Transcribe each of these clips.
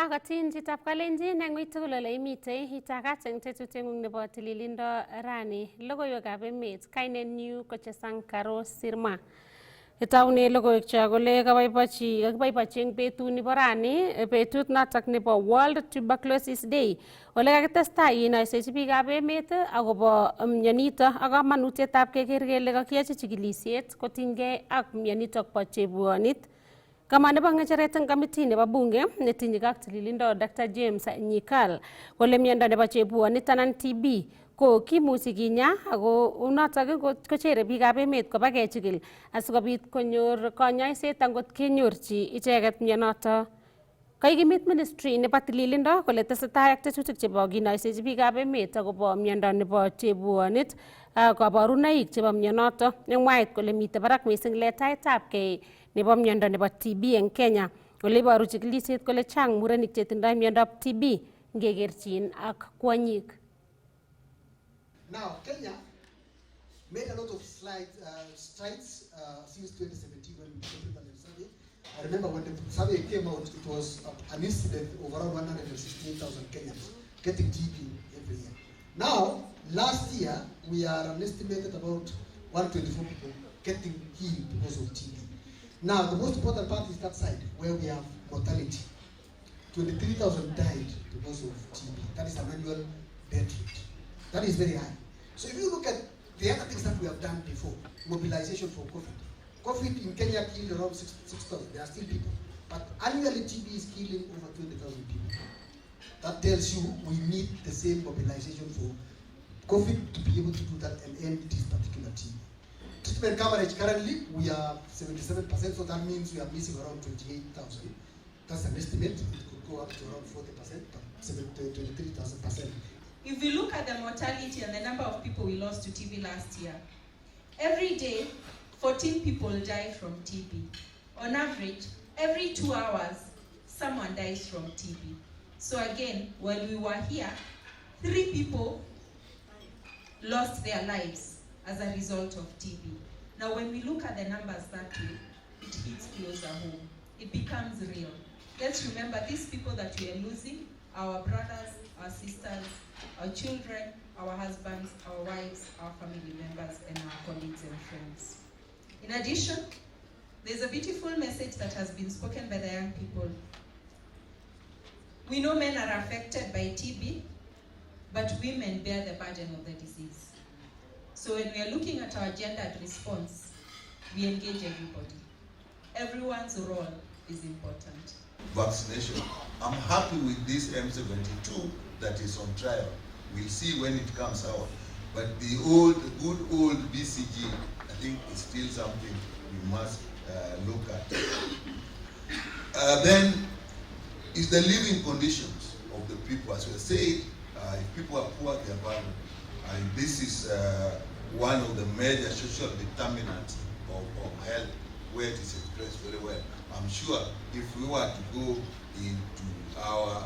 Akatin chitap kalenjin eng ui tugul ole imitei itakat eng tetutieng'ung nebo tililindo rani logoiwekab emet kainenyu ko Chesang Karo Sirma. Itaune logoiwek cho kole kakiboibochi eng betuni bo rani betut notok nebo World Tuberculosis Day ole kakitestai inoisechi biikab emet akobo mionito ak kamanutietab keker kele kakiyochi chikilisiet kotinygei ak mionitok bo chepwonit. Kama nebo ng'echeret eng kamiti nebo bunge netinye ak tililindo Dr. James Nyikal kole miondo nebo chepwonit anan TB ko kimuchi kinya ako unotok kochere biikab emet koba kechikil asikobit konyor konyoiset angot kenyorchi icheket mionoto. Kaikimit ministry nebo tililindo kole tesetai ak tetutik chebo kinoisechi biikab emet akobo miondo nebo chepwonit kabarunoik chebo mionoto nemwaat kole mitei barak mising letaetabkei nebo miondo nebo TB eng Kenya ole iboru chikilisiet kole chang murenik chetindoi miondop TB ngekerchin ak kwonyik. Now, Kenya made a lot of strides since 2017 when we completed the survey. I remember when the survey came out, it was an incident of around 168,000 Kenyans getting TB every year. Now, last year, we are an estimated about 124 people getting healed because of TB. Now, the most important part is that side, where we have mortality. 23,000 died because of TB. That is an annual death rate. That is very high. So if you look at the other things that we have done before, mobilization for COVID. COVID in Kenya killed around 6,000. There are still people. But annually TB is killing over 20,000 people. That tells you we need the same mobilization for COVID to be able to do that and end this particular TB. Treatment coverage currently, we are 77%, so that means we are missing around 28,000. That's an estimate. It could go up to around 40%, but 23,000%. If we look at the mortality and the number of people we lost to TB last year, every day, 14 people die from TB. On average, every 2 hours, someone dies from TB. So again, when we were here, 3 people lost their lives as a result of TB. Now, when we look at the numbers that way, it hits closer home. It becomes real. Let's remember these people that we are losing, our brothers, our sisters, our children, our husbands, our wives, our family members, and our colleagues and friends. In addition, there's a beautiful message that has been spoken by the young people. We know men are affected by TB, but women bear the burden of the disease. So when we are looking at our gendered response, we engage everybody. Everyone's role is important. Vaccination. I'm happy with this M72 that is on trial. We'll see when it comes out. But the good old BCG, I think is still something we must look at. Then is the living conditions of the people. As we said, if people are poor, they are vulnerable. And this is one of the major social determinants of health, where it is expressed very well. I'm sure if we were to go into our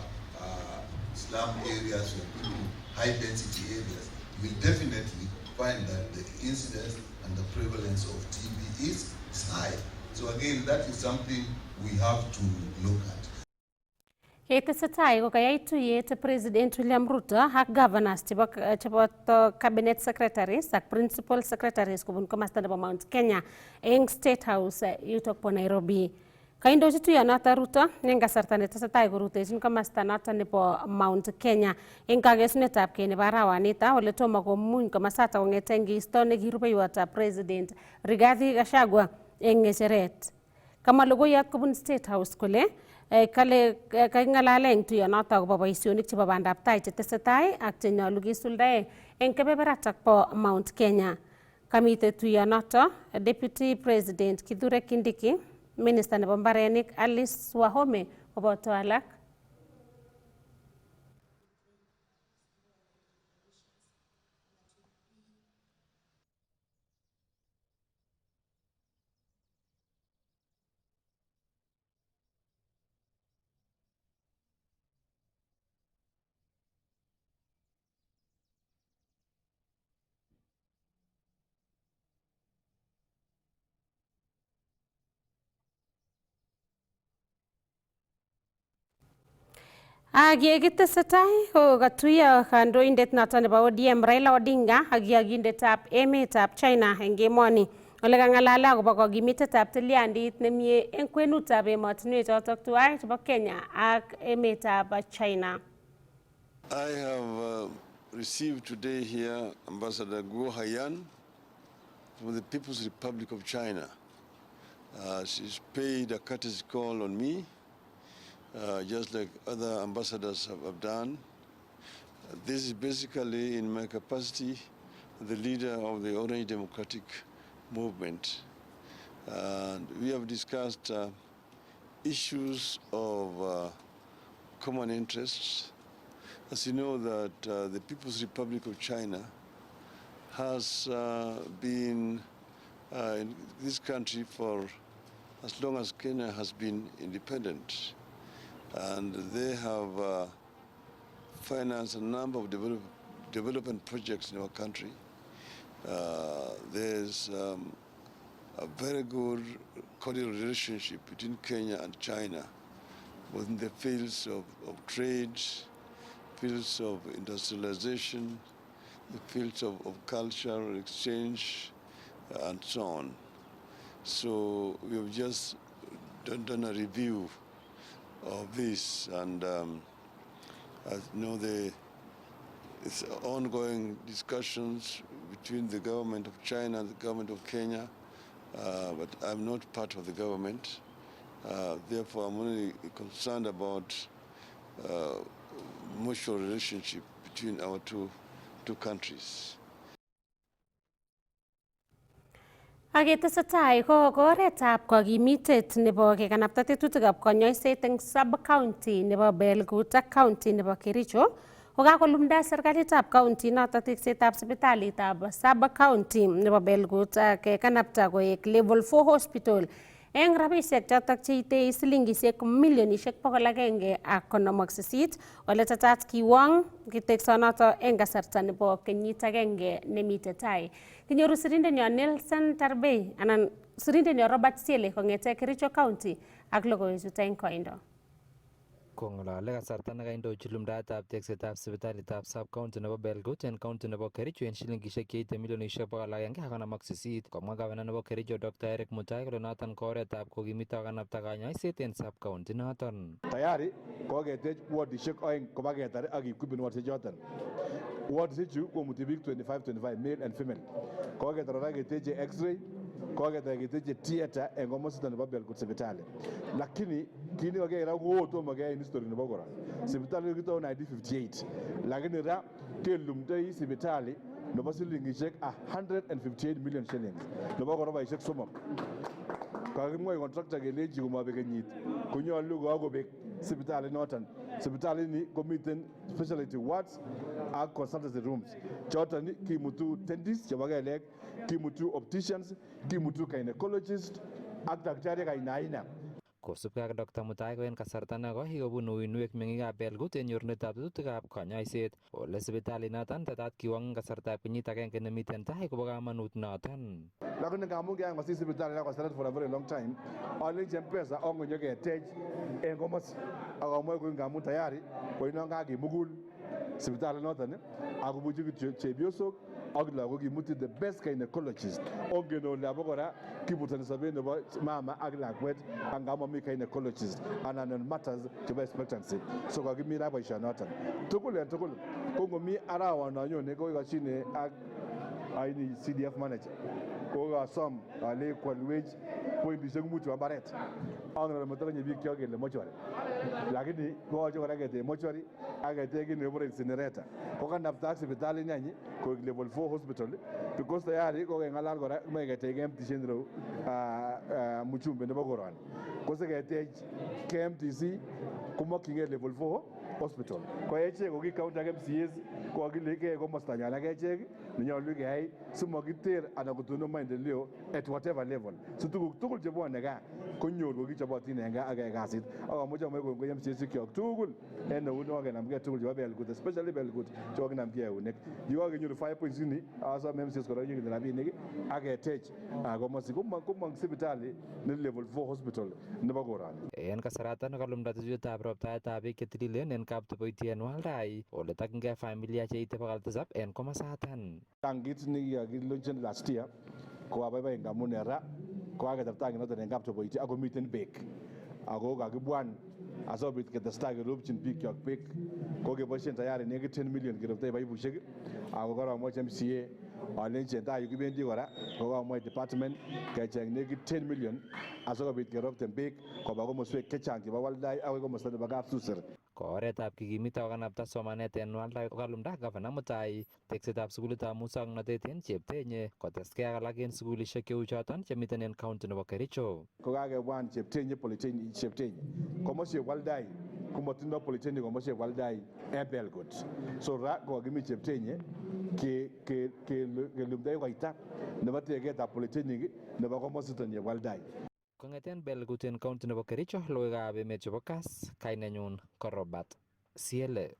slum areas or people, high density areas, we'll definitely find that the incidence and the prevalence of TB is high. So again, that is something we have to look at. Yetesetai kokayai tuyet President William Ruto ak governors chebo cabinet secretaries ak principal secretaries kobun komasta nebo Mount Kenya eng State House yutok po Nairobi. Kaindochi tuyonoto Ruto eng kasarta netesetai korutechin komasta noto nebo Mount Kenya eng kakesunetab kei nebo arawanito ole tomo komuny komasato kong'ete ngeisto nekirubeiwotab President Rigathi Gachagua eng ng'echeret. Kamwa logoiyot kobun State House kole kale kaking'alale eng tuyonoto akobo boisionik chebo bandab tai chetesetai ak chenyolu kisuldae eng kebeberatak bo Mount Kenya. Kamite tuyonoto Deputy President Kithure Kindiki, Minister nebo mbarenik Alice Wahome koboto alak. Ak ye kitesetai ko katuiyo kandoindet noton nebo ODM Raila Odinga ak yokindetab emetab China eng emoni ole kang'alale akobo kokimitetab tilyandit nemie eng kwenutab emotinwek chotok tuwai chebo Kenya ak emetab China. I have received today here Ambassador Guo Haiyan from the People's Republic of China. She's paid a courtesy call on me, just like other ambassadors have done. This is basically in my capacity the leader of the Orange Democratic Movement. And we have discussed issues of common interests. As you know that the People's Republic of China has been in this country for as long as Kenya has been independent. And they have financed a number of development projects in our country. There's a very good cordial relationship between Kenya and China, both in the fields of trade, fields of industrialization, the fields of cultural exchange, and so on. So we have just done a review of this, and as you know, it's ongoing discussions between the government of China and the government of Kenya, but I'm not part of the government. Therefore, I'm only concerned about mutual relationship between our two countries. Aketesetai ko oretab kokimitet nebo kekanapta tetutikab konyoiset eng sub-county nebo Belgut ak county nebo Kericho ko kakolumda serikalitab county noto teksetab sipitalitab sub-county nebo Belgut ak kekanapta koek level 4 hospital eng rabisiek chotok cheitei silingisiek milionisiek 158 ole tetat kiwong kiteksonoto eng kasarta nebo kenyit agenge nemite tai. Kinyoru sirindenyo Nelson Tarbei anan sirindenyo Robert Siele kong'ete Kericho County ak logoiwechuto eng koindo. Kong'alale kasarta nekaindochi lumdaetab teksetab sipitalitab sub-county nebo Belgut en county nebo Kericho en shilingisiek cheite milionisiek 158 komwa gavana nebo Kericho Dr. Eric Mutai kole noton ko oretab kokimit ak kanapta kanyoiset en sub-county noton. Tayari koketech wardishek oeng koba ketar ak equipment wardishek choton. Wardishek chu komuti biik 25 male and female. Koketar kora keteche x-ray, koketar keteche theater en komosito nebo Belgut sipitali. Lakini kini kokera ko tomo keyai history nebo kora. Sipitali kokito 1958. Lakini ra kelumdoi sipitali nebo silingisiek 158 million shillings. Nebo korobaisiek somok. Kakimwoi contractor kelechi komabek kenyit konyolu kokobek sipitali noton. Sipitali ni komiten specialty wards ak consultancy rooms. Choton kimutu dentists chebo kelek, kimutu opticians, kimutu gynecologists ak daktariek aina. Kosubkei ak Dr. Mutai ko en kasarta neko kikobun uinwek meng'ikab Belgut en nyorunetab tetutikab konyoiset. Ole sipitalit noton tetat kiwong kasartab kenyit agenge nemiten tai kobo kamanut noton. Lakini ngamun kiyai ngosich sipitali na koseret for a very long time, alenchi mpesa ongonyo ketech en komos. Akomwoi ko ngamun tayari ko inon kakimugul sipitali noton akobuchi kityo chepyosok ak lagok kimuti the best gynecologist. Ongen ole abokora kibutoni sobet nebo mama ak lakwet ak ngamomi gynecologist anan on matters chebo expectancy. So kakimi ra boisionoton. Tugul en tugul ko ngomi arawano nyone ko kochine ak aini CDF manager. Ko kasom ale kwalwech pointishek mut chebo mbaret. Ang'en motokonye biik kyok kele mochwari. Lakini koyoche kora ketech mochwari ak ketech kit nekibore incinerator. Ko kanapta ak sipitali nyanyi koik level 4 hospital because tayari kokeng'alal kora moe ketech KMTC en ireu Muchumbe nebo koroni. Ko siketech KMTC komokyingei level 4 hospital. Ko echek ko ki county ak MCAs ko kakile keyai komostanywan ak echek nenyolu keyai simokiter anan kotonon maendeleo at whatever level. So tuguk tugul chebwone gaa konyor kokichobotin en gaa ak keyai kasit. Ak amuche amwai kongoi MCAsikyok tugul en eut nekokenamgei tugul chebo Belgut, especially Belgut chekokinamgei eunek. Yekokenyoru 5 points ini asome MCAs kora konyoru rabinik ak ketech komosi komong sipitali ne level 4 hospital nebo koroni. En kasaratan kalumda tetutyetap roptaetab beek chetililen en kapteboitie en Waldai ole takingei familia cheite 700 en komosatan. Tangit nekikakilonchen last year ko abaibai ngamun ra kokaketar tangit noton en kapteboitie ako miten beek ako kakibwan asikobit ketestai keropchin bikyok beek ko keboisien tayari nekit 10 million keroptoi paipusiek ako koromwochi MCA alenchi tai yu kibendi kora kokamwai department kecheng nekit 10 million asikobit keropten beek koba komoswek chechang chebo Waldai akoi komosta nebo Kapsusir. Ko oretab kikimit ak kokanapta somanet en Waldai kokalumda Gavana Mutai teksetab sukulitab muswoknotet en Cheptenye koteskei ak alak en sukulisiek cheu choton chemiten en county nebo Kericho. Kokakebwan Cheptenye Polytechnic Cheptenye komoswek Waldai komotindo Polytechnic komoswek Waldai en Belgut. So ra kokakimi Cheptenye kelumdoi koita nebo teketab Polytechnic nebo komositon ye Waldai. Kong'eten Belgut en county nebo Kericho, logoiwekab emet chebo Kass, kainenyun ko Robert Siele.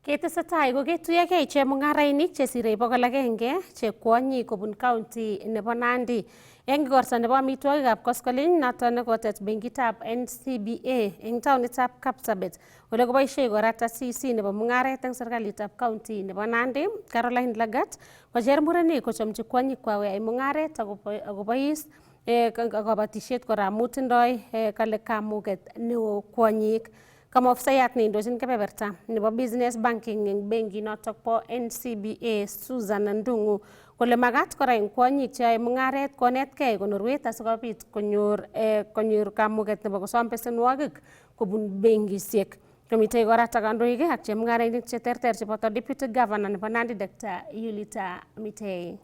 Ketesetai ko ketuyogei chemung'arainik chesirei 100 che kwonyik kobun county nebo Nandi eng igorto nebo amitwogikab koskoleny noton nekotet benkitab NCBA eng taonitab Kapsabet ole koboisie korata CC nebo mung'aret eng serikalitab county nebo Nandi. Caroline Lagat kocher murenik kochomchi kwonyik kwai mung'aret akobois kabatisiet kora amu tindoi kale kamuget neo kwonyik. Kama ofisayat neindochin kebeberta nebo business banking eng benki notok po NCBA Susan Ndung'u kole magat kora eng kwonyik cheyoe mung'aret konetkei konorwet asikobit konyor kamuget nebo kosom besenwogik kobun benkisiek. Komitei kora kandoik ak chemung'arainik cheterter cheboto Deputy Governor nebo Nandi Dr. Yulita Mitei.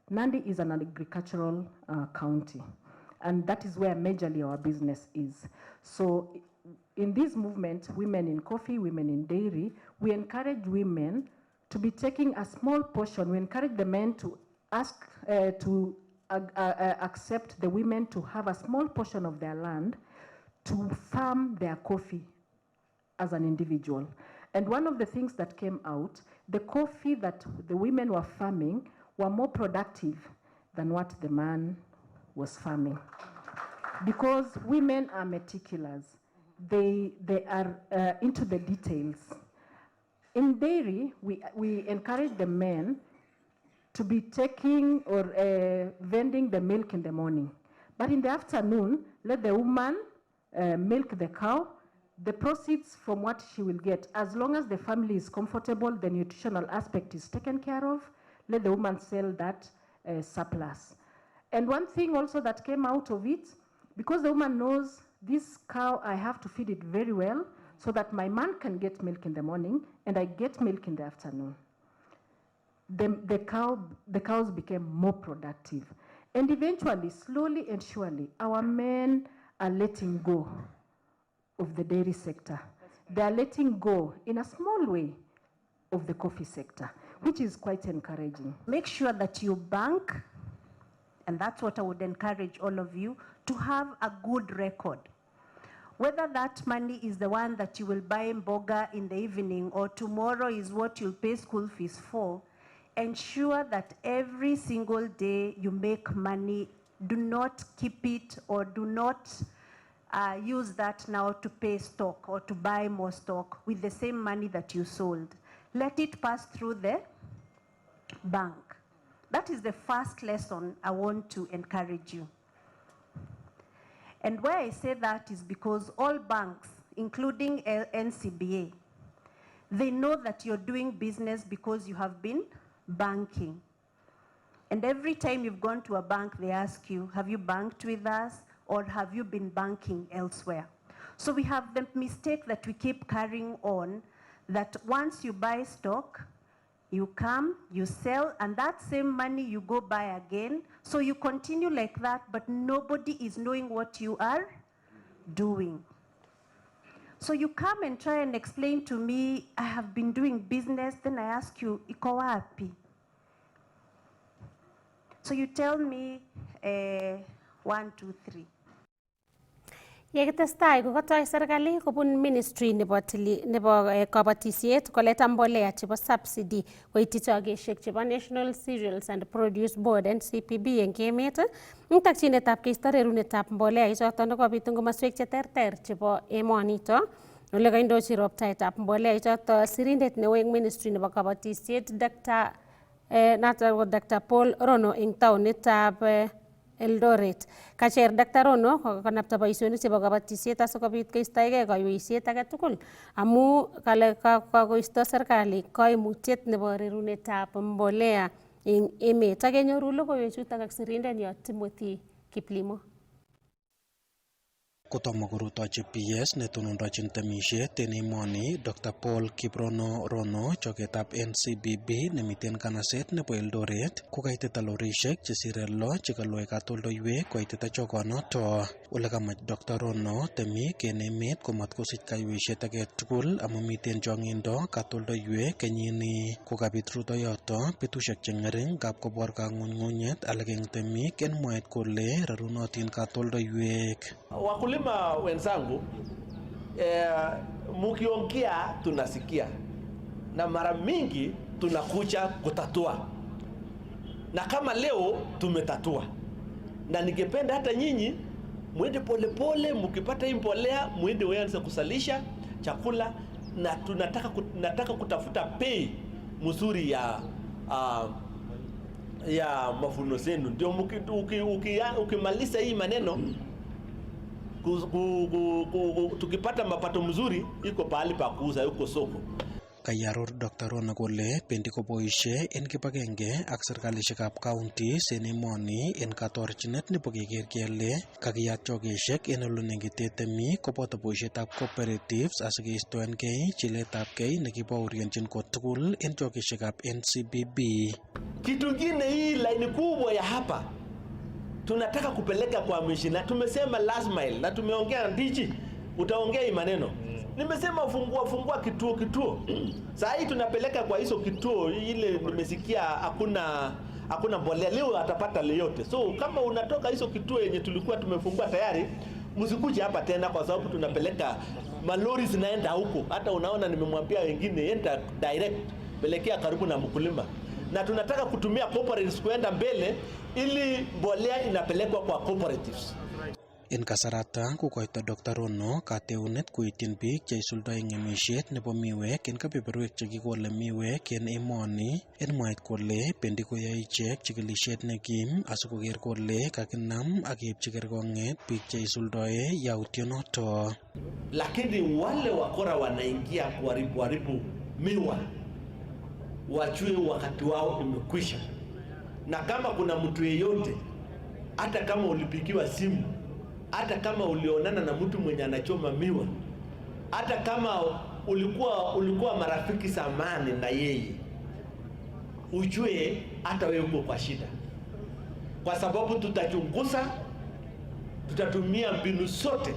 Nandi is an agricultural county, and that is where majorly our business is. So in this movement, women in coffee, women in dairy, we encourage women to be taking a small portion. We encourage the men to ask accept the women to have a small portion of their land to farm their coffee as an individual. And one of the things that came out, the coffee that the women were farming were more productive than what the man was farming. Because women are meticulous. They are into the details. In dairy, we encourage the men to be taking or vending the milk in the morning. But in the afternoon, let the woman milk the cow. The proceeds from what she will get, as long as the family is comfortable, the nutritional aspect is taken care of, let the woman sell that surplus. And one thing also that came out of it, because the woman knows this cow, I have to feed it very well so that my man can get milk in the morning and I get milk in the afternoon. The cows became more productive. And eventually, slowly and surely, our men are letting go of the dairy sector. They are letting go in a small way of the coffee sector, which is quite encouraging. Make sure that you bank, and that's what I would encourage all of you, to have a good record. Whether that money is the one that you will buy mboga in the evening or tomorrow is what you'll pay school fees for, ensure that every single day you make money. Do not keep it or do not use that now to pay stock or to buy more stock with the same money that you sold. Let it pass through the bank. That is the first lesson I want to encourage you. And why I say that is because all banks, including NCBA, they know that you're doing business because you have been banking. And every time you've gone to a bank, they ask you, have you banked with us or have you been banking elsewhere? So we have the mistake that we keep carrying on, that once you buy stock, you come, you sell, and that same money you go buy again. So you continue like that, but nobody is knowing what you are doing. So you come and try and explain to me, I have been doing business, then I ask you, iko wapi? So you tell me 1, 2, 3. Yekitestai kokotoi serikali kobun ministry nebo kabatisiet koleta mbolea chebo subsidy koityi chogesiek chebo National Cereals and Produce Board NCPB eng emet eng takchinetab keisto rerunetab mbolea ichoton nekobit eng komoswek cheterter chebo emonito. Ole kaindochi roptaetab mbolea ichoton sirindet neo eng ministry nebo kabatisiet Dr. Paul Rono eng taonitab Eldoret. Kacher Dr. Rono kokanapta boisionik chebo kabatisiet asikobit koistoegei kaiweisiet age tugul amu kale kakoisto serikali kaimutiet nebo rerunetab mbolea eng emet. Akenyoru logoiwechutok ak sirindenyo Timothy Kiplimo. Kotomo korutochi PS netonondochin temisiet en emoni Dr. Paul Kiprono Rono chogetab NCBB nemiten kanaset nebo Eldoret kokaitita lorisiek chesire 6 chekaloi katoldoiwek koitita chogonoto. Ole kamach Dr. Rono temik en emet komatkosich kaiweisiet age tugul amu miten chongindo katoldoiwek kenyini kokabit rutoyoto betusiek cheng'ering kap kobor kang'unyng'unyet alak eng temik en mwaet kole rarunotin katoldoiwek. Wakulima wenzangu, mukiongea tunasikia na mara mingi tunakuja kutatua, na kama leo tumetatua, na ningependa hata nyinyi mwende polepole, mukipata hii mbolea mwende weanze kusalisha chakula, na nataka kutafuta bei mzuri ya mavuno zenu, ndio ukimaliza hii maneno tukipata mapato mzuri iko pahali pa kuuza yuko soko. Kayaror Dr. Rono kole bendi koboisie en kibagenge ak serkalisiekab counties en emoni en katorchinet nebo keker kele kakiyat chogesiek en ole negite temik koboto boisietab cooperatives asikeistoengei chiletabgei nekibaorionjin kotugul en chogesiekab NCBB. Kitu kingine, hii laini kubwa ya hapa tunataka kupeleka kwa mishina. Tumesema last mile na tumeongea ndichi, utaongea hii maneno. Nimesema fungua kituo. Saa hii tunapeleka kwa hizo kituo, ile nimesikia hakuna mbolea leo atapata yote. So kama unatoka hizo kituo yenye tulikuwa tumefungua tayari, msikuje hapa tena kwa sababu tunapeleka malori zinaenda huko. Hata unaona nimemwambia wengine enda direct, pelekea karibu na mkulima. Na tunataka kutumia cooperatives kuenda mbele ili mbolea inapelekwa kwa cooperatives. En kasarata kokoito Dr. Rono kateunet koityin biik cheisuldo eng ng'emisiet nebo miwek en kebeberwek chekikole miwek en emoni en mwaet kole bendi koyoe ichek chikilisiet nekim asikoker kole kakinam ak keipchi kerkong'et biik cheisuldoe yautionoto. Lakini wale wakora wanaingia kuharibu miwa, wajue wakati wao umekwisha. Na kama kuna mtu yeyote, hata kama ulipigiwa simu, hata kama ulionana na mtu mwenye anachoma miwa, hata kama ulikuwa marafiki zamani na yeye, ujue hata wewe uko kwa shida, kwa sababu tutachunguza, tutatumia mbinu zote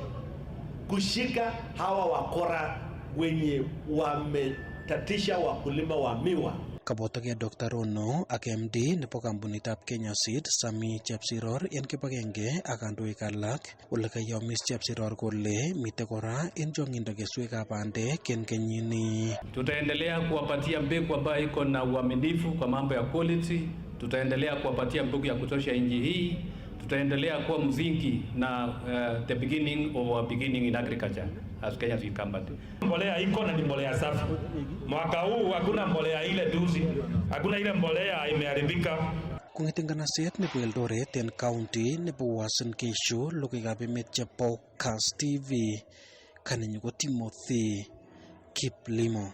kushika hawa wakora wenye wametatisha wakulima wa miwa. Kabotoge Dr. Rono ak MD nebo kampunitab Kenya Seed Sami Chepsiror en kibagenge ak kandoik alak ole kayomis Chepsiror kole mite kora en chongindo keswekab bandek en kenyini. Tutaendelea kuwapatia mbegu ambayo iko na uaminifu kwa mambo ya quality. Tutaendelea kuwapatia mbegu ya kutosha nchi hii. Tutaendelea kuwa mzingi na the beginning of our beginning in agriculture as Kenya Seed Company. Mbolea iko na ni mbolea safi. Mwaka huu hakuna mbolea ile duzi, hakuna ile mbolea imeharibika. Kong'eten kanaset nebo Eldoret en county nebo Uasin Gishu, logoiwekab emet chebo Kass TV, kanenyu ko Timothy Kiplimo.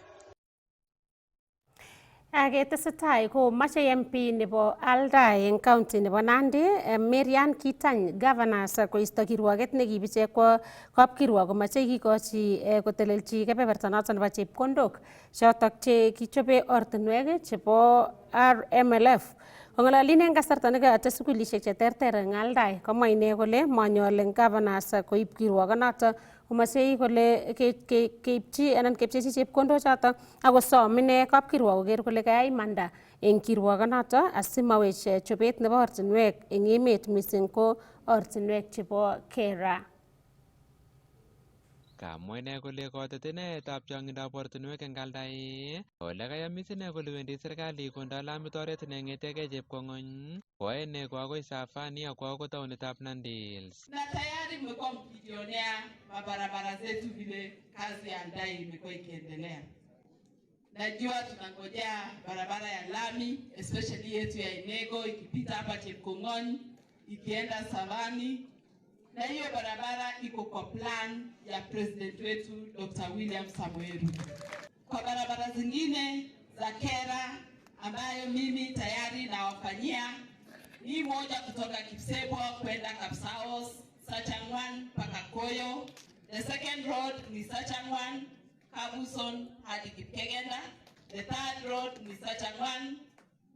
Tesetai ko mache MP nebo Aldai en county nebo Nandi, Marian Kitany governors koisto kirwoget nekibiche kwa kapkirwok komache kikochi kotelelchi kebeberta noton nebo chepkondok chotok che kichobe ortinwek chebo RMLF Ong'ololin en kasarta nekoyote sukulishek cheterter en Aldai, komwa ine kole manyol en governors koib kirwokonoton komosei kole keipchi anan kepchechi chepkondok choton akosom ine kapkirwok koker kole kayai imanda en kirwokonoton asimawech chobet nebo ortinwek en emet missing ko ortinwek chebo kera. Kamwa ine kole kotetenetab chong'indab ortinwek eng Aldai ole kayamis ine kole wendi serikali kondo lamit oret neng'etege Chepkong'ony koa ine ko agoi Safani akwa akoi taonitab Nandi Hills. Na tayari mmekuwa mkijionea mabarabara zetu vile kazi ya Aldai imekuwa ikiendelea. Najua tunangojea barabara ya lami especially yetu ya Inego ikipita hapa Chepkong'ony ikienda Savani. Na hiyo barabara iko kwa plan ya president wetu Dr. William Samoei Ruto. Kwa barabara zingine za kera ambayo mimi tayari nawafanyia, hii moja kutoka Kipsebwo kwenda Kapsaos, Sachangwan mpaka Koyo. The second road ni Sachangwan, Kabuson hadi Kipkegenda. The third road ni Sachangwan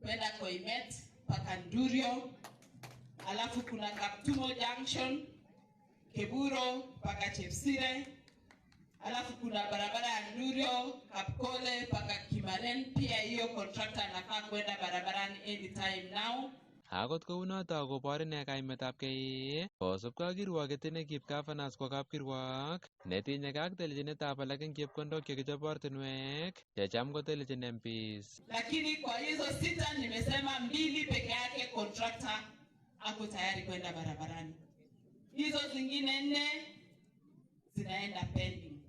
kwenda Koimet mpaka Ndurio. Alafu kuna Kaptumo Junction, Keburo mpaka Chepsire. Alafu kuna barabara ya Ndurio, Kapkole mpaka Kimaren. Pia hiyo contractor anafaa kwenda barabarani anytime now. Akot kounoto kobor ine kaimetabgei kosubkei ak kirwoket nekiib governors kwa kapkirwok netinyegei ak telchinetab alak eng chepkondok chekichob ortinwek checham kotelchin MPs. Lakini kwa hizo 6 nimesema 2 peke yake contractor ako tayari kwenda barabarani. Hizo zingine 4 zinaenda pending.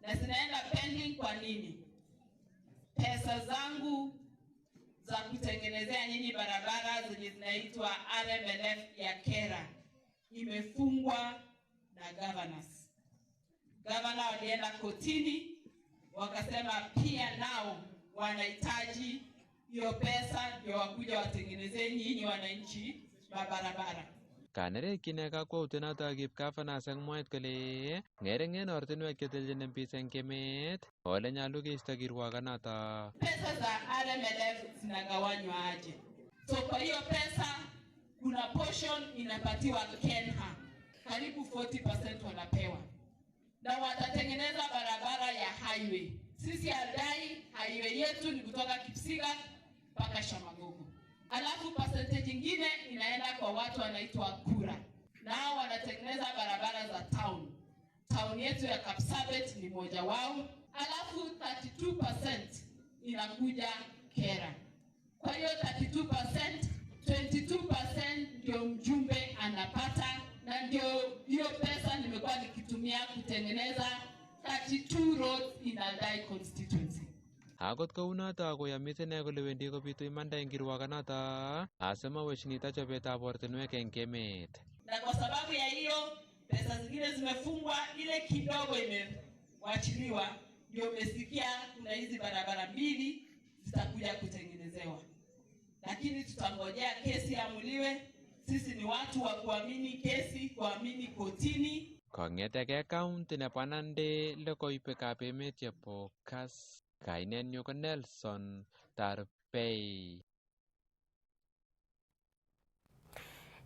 Na zinaenda pending kwa nini? Pesa zangu za kutengenezea nyinyi barabara zenye zinaitwa RMLF ya kera imefungwa na governors. Governor walienda kotini wakasema pia nao wanahitaji hiyo pesa ndio wakuja watengenezee nyinyi wananchi barabara. Kanerekyin kakwautiet noto akib governors eng mwaet kole ng'ering'en ortinwek chetelchin MPs eng emet ole nyolu keisto kirwokonoto. Pesa za RMLF zinagawanywa aje? So kwa hiyo pesa kuna portion inapatiwa Kenha, karibu 40% wanapewa, na watatengeneza barabara ya highway. Sisi Aldai highway yetu ni kutoka Kipsiga mpaka Shamagogo. Alafu percentage nyingine inaenda kwa watu wanaitwa kura. Nao wanatengeneza barabara za town. Town yetu ya Kapsabet ni moja wao. Alafu 32% inakuja kera. Kwa hiyo 32%, 22% ndio mjumbe anapata, na ndio hiyo pesa nimekuwa nikitumia kutengeneza 32 roads in Aldai constituency. Akot kounoto koyamis ine kole wendi kobitu imanda eng kirwokonoto asimawech nito chobetab ortinwek eng emet. Na kwa sababu ya hiyo pesa zingine zimefungwa, ile kidogo imewachiliwa, ndio umesikia kuna hizi barabara 2 zitakuja kutengenezewa. Lakini tutangojea kesi amuliwe. Sisi ni watu wa kuamini kesi, kuamini kotini. Kong'etege county nebo Nandi logoiwekab emet chebo Kass. Kainenyu ko Nelson Tarbei.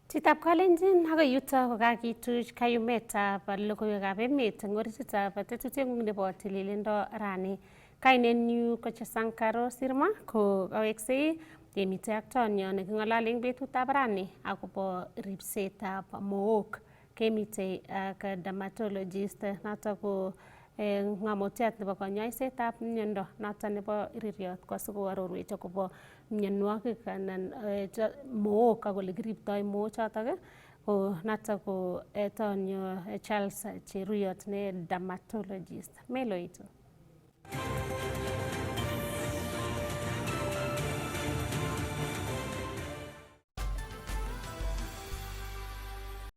Chitab Kalenjin akoi yuto kokakituch kayumetab logoiwekab emet eng orititab tetutieng'ung nebo tililindo rani. Kainenyu ko Chesankaro Sirma ko kaweksei kemitei ak tonyo neking'olole eng betutab rani akobo ripsetab mook. Kemitei ak dermatologist noto ko ng'amotiat nebo konyoisetab miondo noto nebo iririot kosikoarorwech akobo mionwogik anan mook ak ole kiriptoi mook chotok ko noto ko tonyo Charles Cheruyot ne dermatologist. Meloitu.